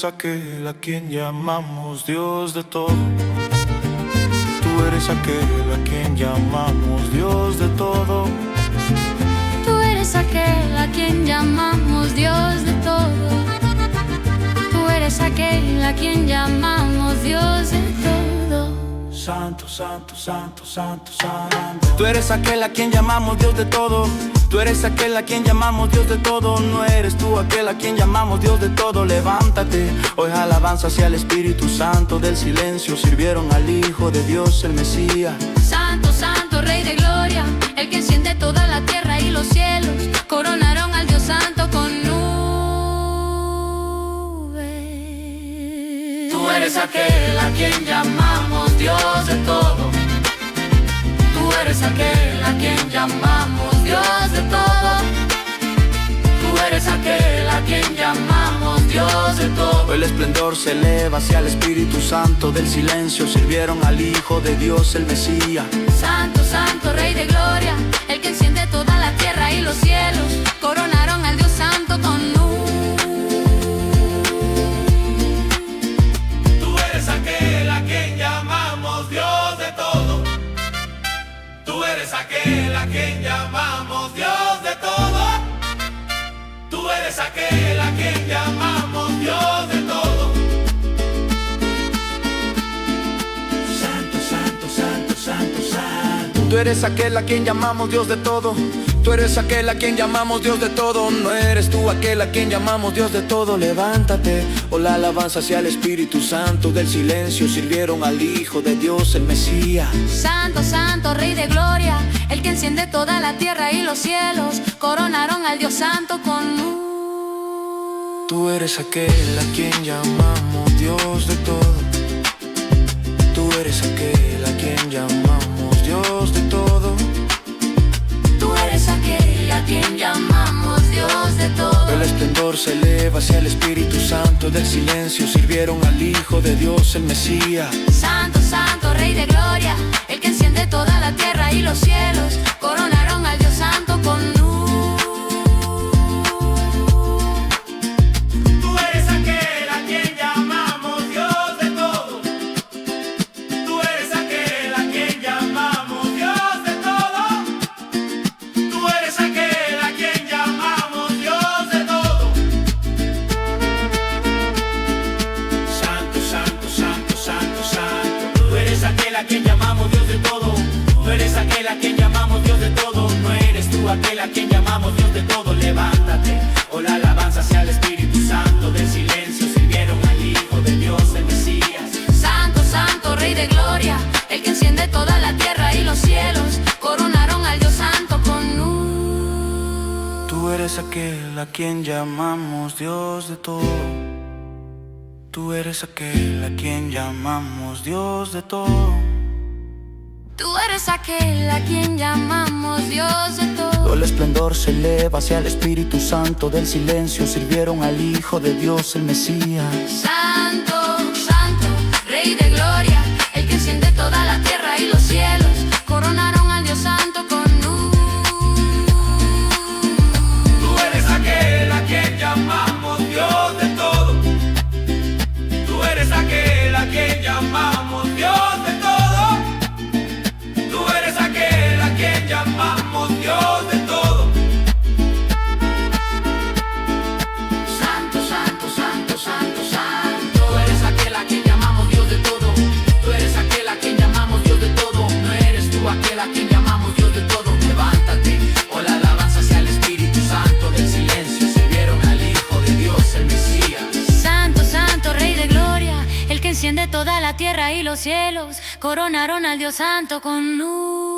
eres aquel a quien llamamos Dios de todo. Tú eres aquel a quien llamamos Dios de todo. Tú eres aquel a quien llamamos Dios de todo. Tú eres aquel a quien llamamos Dios de todo. Santo, santo, santo, santo, santo. Tú eres aquel a quien llamamos Dios de todo. Tú eres aquel a quien llamamos Dios de todo. No eres tú aquel a quien llamamos Dios de todo. Levántate, hoy alabanza hacia el Espíritu Santo. Del silencio sirvieron al Hijo de Dios, el Mesías. Santo, santo, Rey de gloria, el que enciende toda la tierra y los cielos. Coronaron al Dios Santo con nubes. Tú eres aquel a quien llamamos Dios de todo. Tú eres aquel a quien llamamos Dios de todo. Tú eres aquel a quien llamamos Dios de todo. El esplendor se eleva hacia el Espíritu Santo. Del silencio sirvieron al Hijo de Dios, el Mesías. Santo, santo, Rey de gloria, el que enciende toda la tierra y los cielos. Coronaron al Dios Santo con nubes. Tú eres aquel a quien llamamos Dios de todo. Tú eres aquel a quien llamamos Dios de todo. Tú eres aquel a quien llamamos Dios de todo. Santo, santo, santo, santo, santo. Tú eres aquel a quien llamamos Dios de todo. Tú eres aquel a quien llamamos Dios de todo. No eres tú aquel a quien llamamos Dios de todo. Levántate, o la alabanza hacia el Espíritu Santo. Del silencio sirvieron al Hijo de Dios, el Mesías. Santo, santo, Rey de gloria, el que enciende toda la tierra y los cielos. Coronaron al Dios Santo con nubes. Tú eres aquel a quien llamamos Dios de todo. Tú eres aquel a quien llamamos Dios de todo. Tú eres aquel a quien llamamos Dios de todo. El esplendor se eleva hacia el Espíritu Santo. Del silencio sirvieron al Hijo de Dios, el Mesías. Santo, santo, Rey de gloria, el que enciende toda la tierra y los cielos. Coronaron al Dios Santo con nubes. Tú eres aquel a quien llamamos Dios de todo. Tú eres aquel a quien llamamos Dios de todo. Tú eres aquel a quien llamamos Dios de todo. Santo, santo, santo, santo, santo. Tú eres aquel a quien llamamos Dios de todo. Tú eres aquel a quien llamamos Dios de todo. No eres tú aquel a quien llamamos Dios de todo. Levántate, o la alabanza hacia el Espíritu Santo. Del silencio sirvieron al Hijo de Dios, el Mesías. Santo, santo, Rey de gloria, el que enciende toda la tierra y los cielos. Coronaron al Dios Santo con nubes. Tú eres aquel a quien llamamos Dios de todo. Tú eres aquel a quien llamamos Dios de todo. Tú eres aquel a quien llamamos Dios de todo. El esplendor se eleva hacia el Espíritu Santo. Del silencio sirvieron al Hijo de Dios, el Mesías. Santo, santo, Rey de gloria, el que enciende toda la tierra y los cielos. Coronaron al Dios Santo con nubes. Tú eres aquel a quien llamamos Dios de todo. Tú eres aquel a quien llamamos Dios de todo. Tú eres aquel a quien llamamos Dios de todo. Santo, santo, santo, santo, santo. Tú eres aquel a quien llamamos Dios de todo. Tú eres aquel a quien llamamos Dios de todo. No eres tú aquel a quien llamamos Dios de todo. Levántate, o la alabanza hacia el Espíritu Santo. Del silencio sirvieron al Hijo de Dios, el Mesías. Santo, santo, Rey de gloria, el que enciende toda la tierra y los cielos. Coronaron al Dios Santo con nubes.